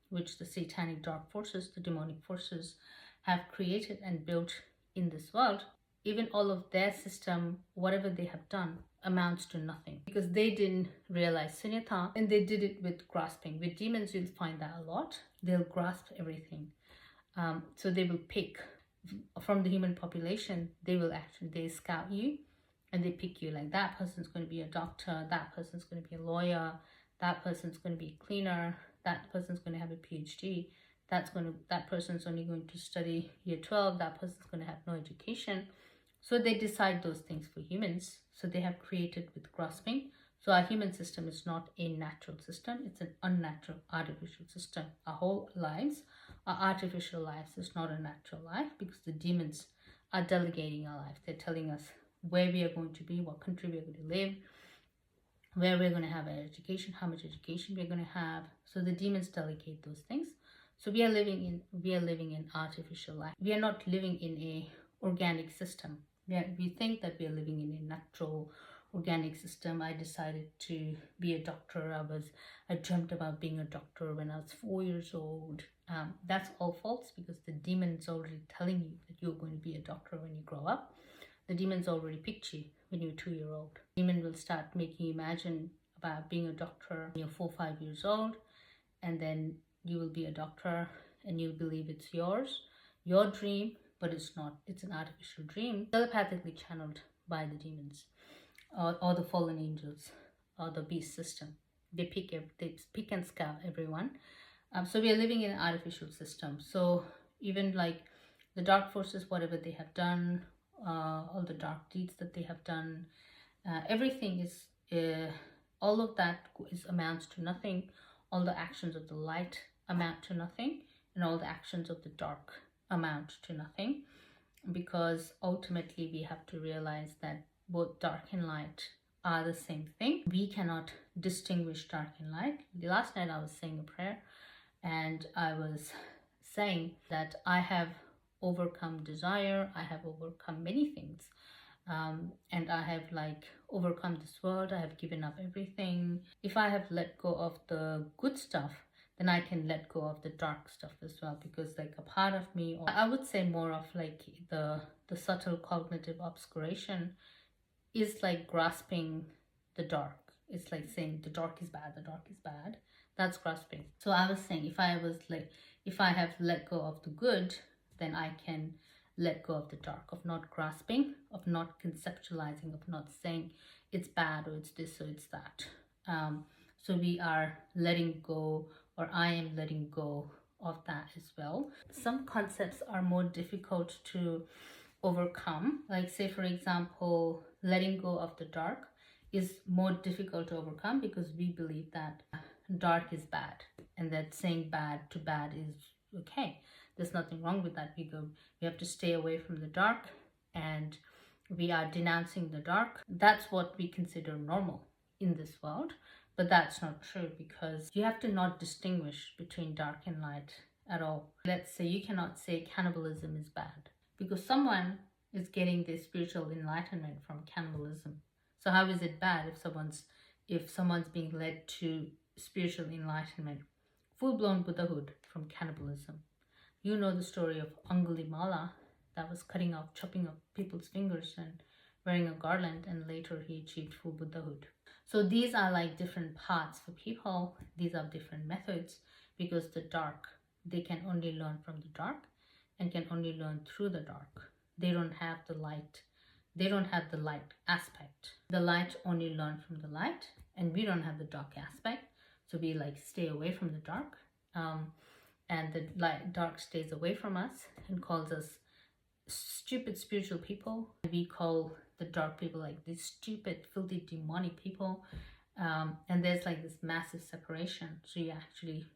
which the satanic dark forces, the demonic forces have created and built in this world, even all of their system, whatever they have done, amounts to nothing because they didn't realize sunyata and they did it with grasping. With demons, you'll find that a lot. They'll grasp everything. So they will pick from the human population. They scout you and they pick you, like that person's going to be a doctor, that person's going to be a lawyer, that person's going to be a cleaner, that person's going to have a PhD, that person's only going to study year 12, that person's going to have no education. So they decide those things for humans. So they have created with grasping. So our human system is not a natural system, it's an unnatural artificial system. Our whole lives are artificial lives. It's not a natural life because the demons are delegating our life. They're telling us where we are going to be, what country we're going to live, where we're going to have our education, how much education we're going to have. So the demons delegate those things. So we are living in artificial life. We are not living in a organic system. We think that we are living in a natural organic system. I decided to be a doctor. I dreamt about being a doctor when I was 4 years old. That's all false because the demon's already telling you that you're going to be a doctor when you grow up. The demon's already picked you when you're 2-year-old. Demon will start making you imagine about being a doctor when you're 4 or 5 years old, and then you will be a doctor and you believe it's your dream, but it's not. It's an artificial dream, telepathically channeled by the demons or the fallen angels or the beast system. They pick and scout everyone. So we are living in an artificial system. So even like the dark forces, whatever they have done, all the dark deeds that they have done, everything is all of that amounts to nothing. All the actions of the light amount to nothing, and all the actions of the dark amount to nothing, because ultimately we have to realize that both dark and light are the same thing. We cannot distinguish dark and light. Last night I was saying a prayer and I was saying that I have overcome desire, I have overcome many things, and I have like overcome this world. I have given up everything. If I have let go of the good stuff, then I can let go of the dark stuff as well, because like a part of me, or I would say more of like the subtle cognitive obscuration is like grasping the dark. It's like saying the dark is bad, the dark is bad. That's grasping. So I was saying if I have let go of the good, then I can let go of the dark, of not grasping, of not conceptualizing, of not saying it's bad or it's this or it's that. So we are letting go, or I am letting go of that as well. Some concepts are more difficult to overcome. Like say for example, letting go of the dark is more difficult to overcome because we believe that dark is bad and that saying bad to bad is okay. There's nothing wrong with that. We have to stay away from the dark and we are denouncing the dark. That's what we consider normal in this world. But that's not true, because you have to not distinguish between dark and light at all. Let's say you cannot say cannibalism is bad because someone is getting their spiritual enlightenment from cannibalism. So how is it bad if someone's being led to spiritual enlightenment, full-blown Buddhahood from cannibalism? You know the story of Angulimala that was chopping up people's fingers and wearing a garland, and later he achieved full Buddhahood. So these are like different paths for people. These are different methods, because the dark, they can only learn from the dark and can only learn through the dark. They don't have the light. They don't have the light aspect. The light only learn from the light, and we don't have the dark aspect. So we like stay away from the dark. And the dark stays away from us and calls us stupid spiritual people. We call the dark people like these stupid, filthy, demonic people. And there's like this massive separation. So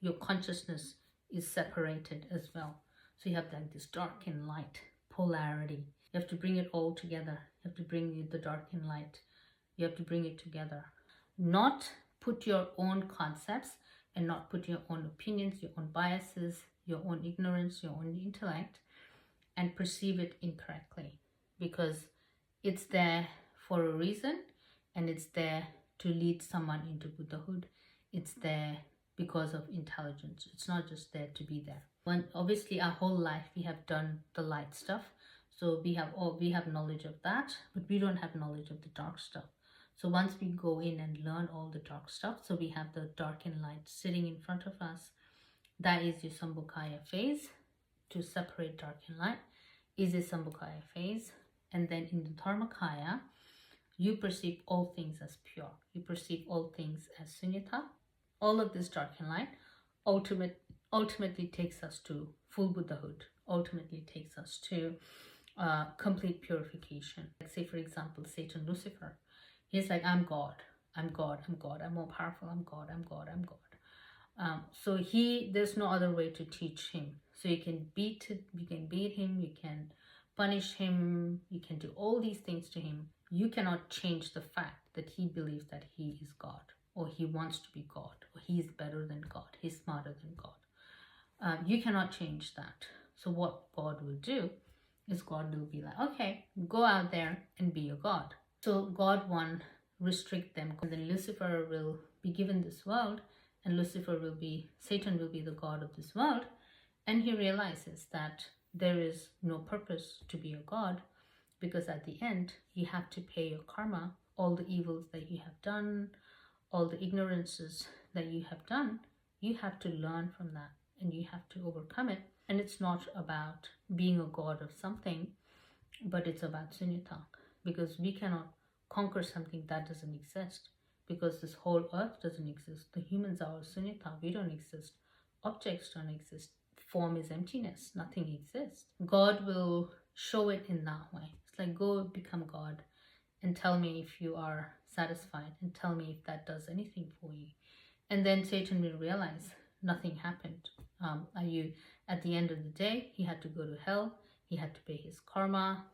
your consciousness is separated as well. So you have like this dark and light polarity. You have to bring it all together. You have to bring the dark and light. You have to bring it together. Not put your own concepts and not put your own opinions, your own biases, your own ignorance, your own intellect, and perceive it incorrectly, because it's there for a reason and it's there to lead someone into Buddhahood. It's there because of intelligence. It's not just there to be there. When obviously our whole life we have done the light stuff, so we have knowledge of that, but we don't have knowledge of the dark stuff. So once we go in and learn all the dark stuff, so we have the dark and light sitting in front of us. That is your Sambhogakaya phase. To separate dark and light is a Sambhogakaya phase. And then in the Dharmakaya, you perceive all things as pure. You perceive all things as sunyata. All of this dark and light ultimately takes us to full Buddhahood, ultimately takes us to complete purification. Like say, for example, Satan, Lucifer. He's like, I'm God, I'm God, I'm God, I'm more powerful, I'm God, I'm God, I'm God. So there's no other way to teach him. So you can beat him, you can punish him, you can do all these things to him. You cannot change the fact that he believes that he is God, or he wants to be God, or he is better than God, he's smarter than God. You cannot change that. So what God will do is God will be like, okay, go out there and be a God. So God won't restrict them. And then Lucifer will be given this world, and Satan will be the God of this world. And he realizes that there is no purpose to be a God, because at the end, you have to pay your karma, all the evils that you have done, all the ignorances that you have done. You have to learn from that, and you have to overcome it. And it's not about being a god of something, but it's about sunyata, because we cannot conquer something that doesn't exist, because this whole earth doesn't exist. The humans are all sunyata. We don't exist. Objects don't exist. Form is emptiness. Nothing exists. God will show it in that way. It's like, go become God and tell me if you are satisfied, and tell me if that does anything for you. And then Satan will realize nothing happened. At the end of the day, he had to go to hell. He had to pay his karma.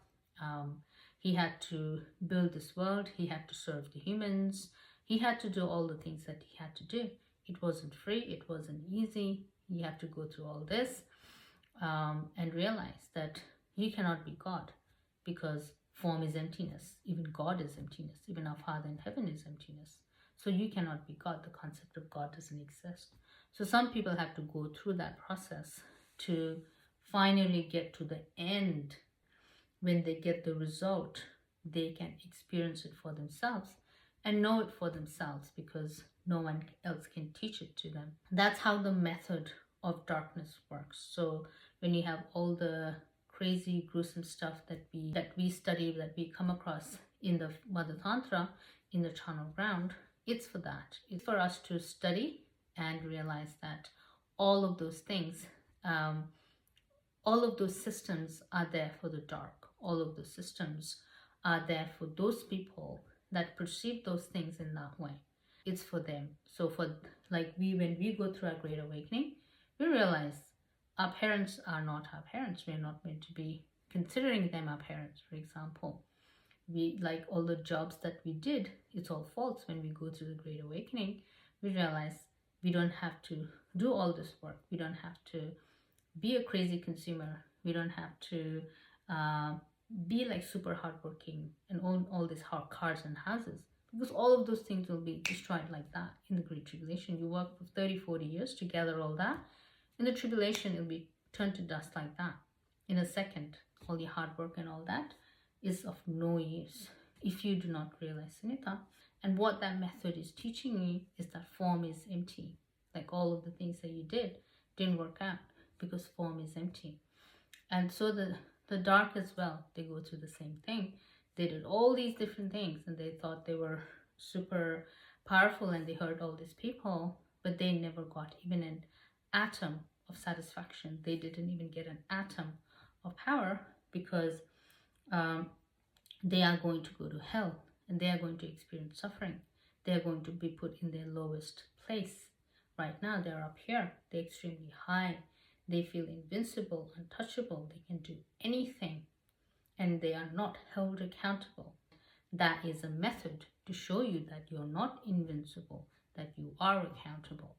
He had to build this world. He had to serve the humans. He had to do all the things that he had to do. It wasn't free. It wasn't easy. You have to go through all this and realize that you cannot be God, because form is emptiness. Even God is emptiness. Even our Father in heaven is emptiness. So you cannot be God. The concept of God doesn't exist. So some people have to go through that process to finally get to the end. When they get the result, they can experience it for themselves and know it for themselves, because no one else can teach it to them. That's how the method of darkness works. So when you have all the crazy, gruesome stuff that we study, that we come across in the Mother Tantra, in the charnel ground, it's for that. It's for us to study and realize that all of those things, all of those systems are there for the dark. All of the systems are there for those people that perceive those things in that way. It's for them. So when we go through our Great Awakening, we realize our parents are not our parents. We are not meant to be considering them our parents, for example. We, like all the jobs that we did, it's all false. When we go through the Great Awakening, we realize we don't have to do all this work. We don't have to be a crazy consumer. We don't have to be like super hardworking and own all these hard cars and houses, because all of those things will be destroyed like that in the Great Tribulation. You work for 30-40 years to gather all that. In the tribulation, it'll be turned to dust like that in a second. All your hard work and all that is of no use if you do not realize sunyata. And what that method is teaching you is that form is empty. Like all of the things that you didn't work out, because form is empty. And so the dark as well, they go through the same thing. They did all these different things, and they thought they were super powerful, and they hurt all these people, but they never got even an atom of satisfaction. They didn't even get an atom of power, because they are going to go to hell, and they are going to experience suffering. They are going to be put in their lowest place. Right now, they're up here. They're extremely high. They feel invincible, untouchable. They can do anything, and they are not held accountable. That is a method to show you that you're not invincible, that you are accountable.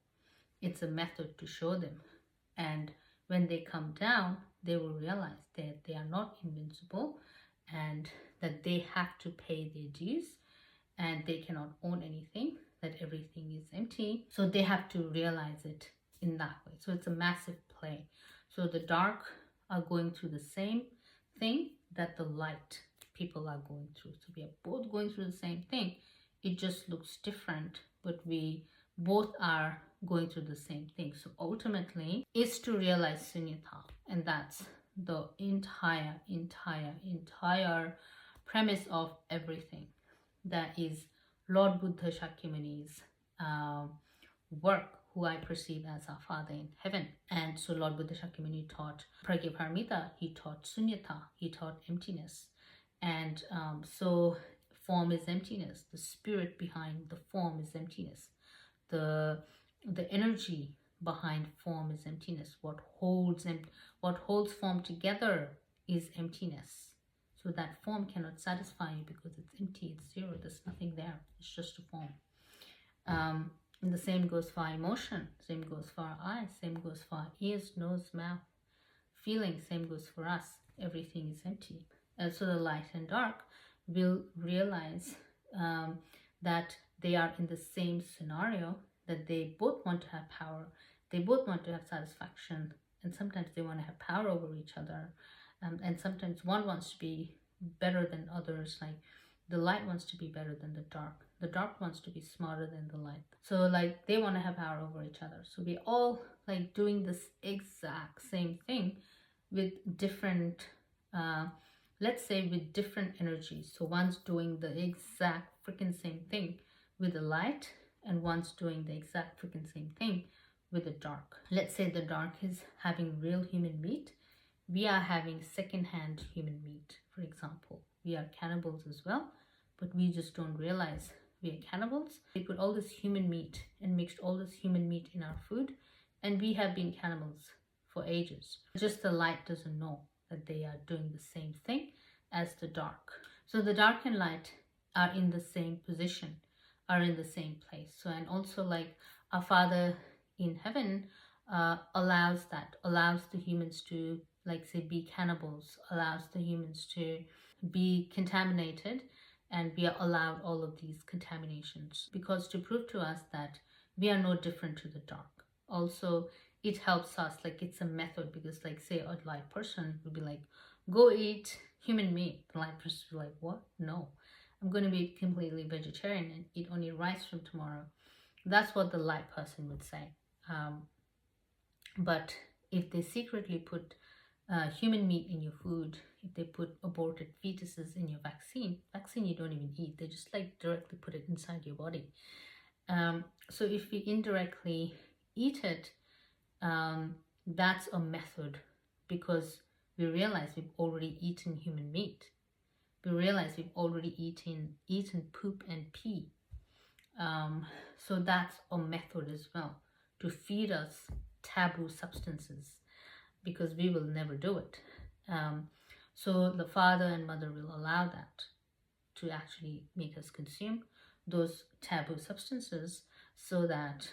It's a method to show them. And when they come down, they will realize that they are not invincible, and that they have to pay their dues, and they cannot own anything, that everything is empty. So they have to realize it in that way. So it's a massive play. So the dark are going through the same thing that the light people are going through. So we are both going through the same thing. It just looks different, but we both are going through the same thing. So ultimately, is to realize sunyata, and that's the entire premise of everything. That is Lord Buddha Shakyamuni's work, who I perceive as our Father in heaven. And so Lord Buddha Shakyamuni taught Pragyaparamita, he taught Sunyata, he taught emptiness. And so form is emptiness. The spirit behind the form is emptiness. The energy behind form is emptiness. What holds form together is emptiness. So that form cannot satisfy you because it's empty, it's zero, there's nothing there, it's just a form. And the same goes for our emotion, same goes for our eyes, same goes for our ears, nose, mouth, feeling, same goes for us. Everything is empty. And so the light and dark will realize that they are in the same scenario, that they both want to have power, they both want to have satisfaction, and sometimes they want to have power over each other. And sometimes one wants to be better than others, like the light wants to be better than the dark wants to be smarter than the light. So like they want to have power over each other. So we all like doing this exact same thing with different let's say with different energies. So one's doing the exact freaking same thing with the light, and one's doing the exact freaking same thing with the dark. Let's say the dark is having real human meat, we are having second-hand human meat, for example. We are cannibals as well, but we just don't realize we are cannibals. We put all this human meat and mixed all this human meat in our food, and we have been cannibals for ages. Just the light doesn't know that they are doing the same thing as the dark. So the dark and light are in the same position, are in the same place. So, and also like our Father in heaven allows the humans to, like say, be cannibals, allows the humans to be contaminated, and we are allowed all of these contaminations because to prove to us that we are no different to the dark. Also, it helps us, like it's a method, because like say a light person would be like, go eat human meat. The light person would be like, what? No, I'm going to be completely vegetarian and eat only rice from tomorrow. That's what the light person would say. But if they secretly put human meat in your food, if they put aborted fetuses in your vaccine you don't even eat, they just like directly put it inside your body. So if we indirectly eat it, that's a method, because we realize we've already eaten human meat. We realize we've already eaten poop and pee. So that's a method as well, to feed us taboo substances, because we will never do it. So the father and mother will allow that to actually make us consume those taboo substances, so that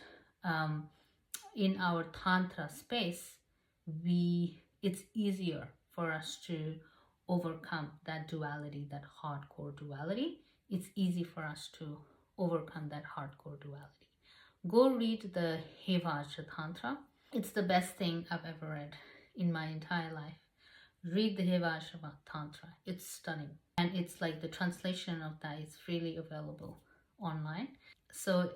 in our tantra space, it's easier for us to overcome that duality, that hardcore duality. It's easy for us to overcome that hardcore duality. Go read the Hevajra Tantra. It's the best thing I've ever read in my entire life. Read the Hevajra Tantra. It's stunning. And it's like the translation of that is freely available online. So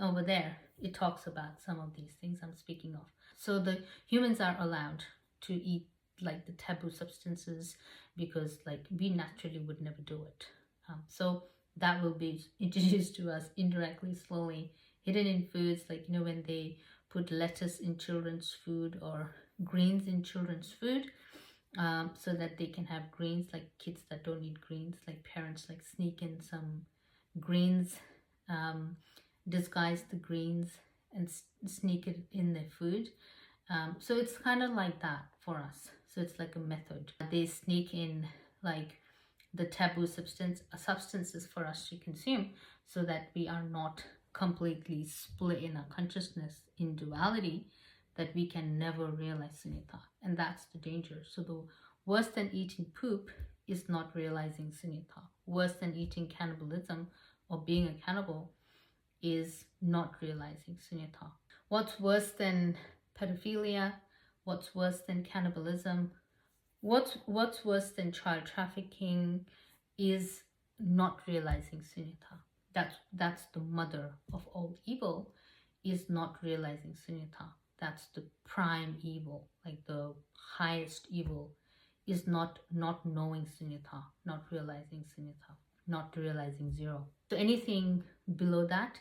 over there, it talks about some of these things I'm speaking of. So the humans are allowed to eat like the taboo substances, because like we naturally would never do it. So that will be introduced to us indirectly, slowly, hidden in foods, like when they put lettuce in children's food or greens in children's food, so that they can have greens, like kids that don't eat greens, like parents like sneak in some greens, disguise the greens and sneak it in their food. So it's kind of like that for us. So it's like a method. They sneak in like the taboo substances for us to consume, so that we are not completely split in our consciousness in duality, that we can never realize sunyata. And that's the danger. So the worse than eating poop is not realizing sunyata. Worse than eating cannibalism or being a cannibal is not realizing sunyata. What's worse than pedophilia? What's worse than cannibalism? What's worse than child trafficking is not realizing sunyata. That's the mother of all evil, is not realizing sunyata. That's the prime evil, like the highest evil, is not knowing sunyata, not realizing sunyata, not realizing zero. So anything below that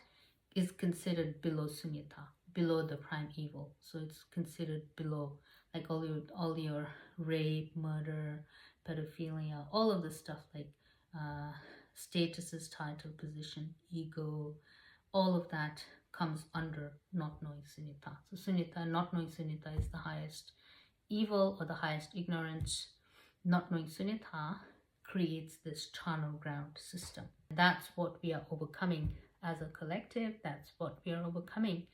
is considered below sunyata, below the prime evil. So it's considered below, like all your rape, murder, pedophilia, all of the stuff, like statuses, title, position, ego, all of that comes under not knowing sunyata. So sunyata, not knowing sunyata, is the highest evil or the highest ignorance. Not knowing sunyata creates this charnel ground system. That's what we are overcoming as a collective. That's what we are overcoming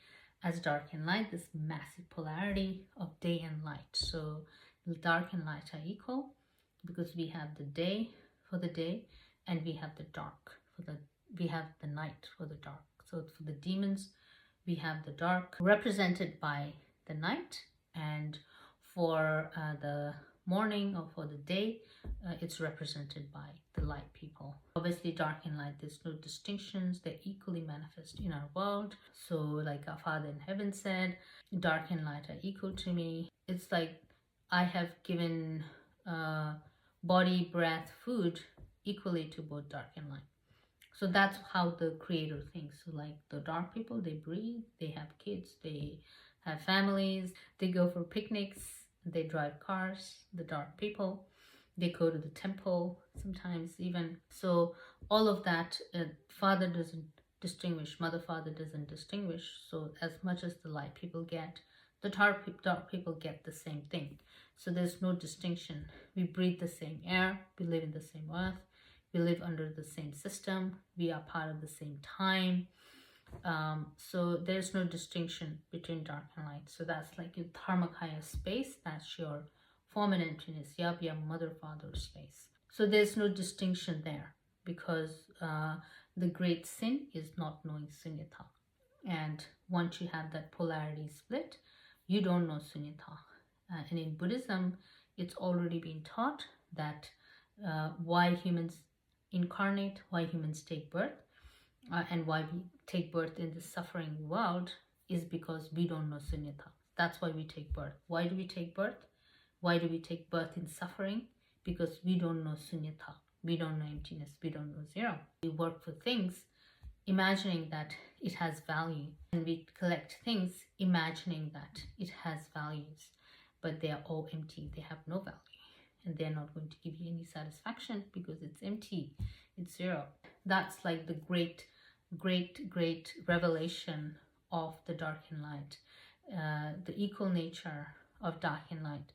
as dark and light, this massive polarity of day and light. So dark and light are equal because we have the day for the day and we have the dark for the, we have the night for the dark. So for the demons, we have the dark represented by the night, and for the morning or for the day, it's represented by the light people. Obviously, dark and light, there's no distinctions, they're equally manifest in our world. So like our Father in heaven said, dark and light are equal to me. It's like I have given body, breath, food equally to both dark and light. So that's how the creator thinks. So like the dark people, they breathe, they have kids, they have families, they go for picnics, they drive cars. The dark people, they go to the temple sometimes even. So all of that, father doesn't distinguish, mother, father doesn't distinguish. So as much as the light people get, the dark people get the same thing. So there's no distinction. We breathe the same air, we live in the same earth, we live under the same system, we are part of the same time. So there's no distinction between dark and light. So that's like your Dharmakaya space, that's your form and emptiness, Yabya mother father space. So there's no distinction there because the great sin is not knowing sunyata. And once you have that polarity split, you don't know sunyata. And in Buddhism, it's already been taught that why humans incarnate, why humans take birth, and why we take birth in this suffering world is because we don't know sunyata. That's why we take birth. Why do we take birth? Why do we take birth in suffering? Because we don't know sunyata. We don't know emptiness. We don't know zero. We work for things imagining that it has value, and we collect things imagining that it has values, but they are all empty. They have no value, and they're not going to give you any satisfaction because it's empty. It's zero. That's like the great revelation of the dark and light, the equal nature of dark and light.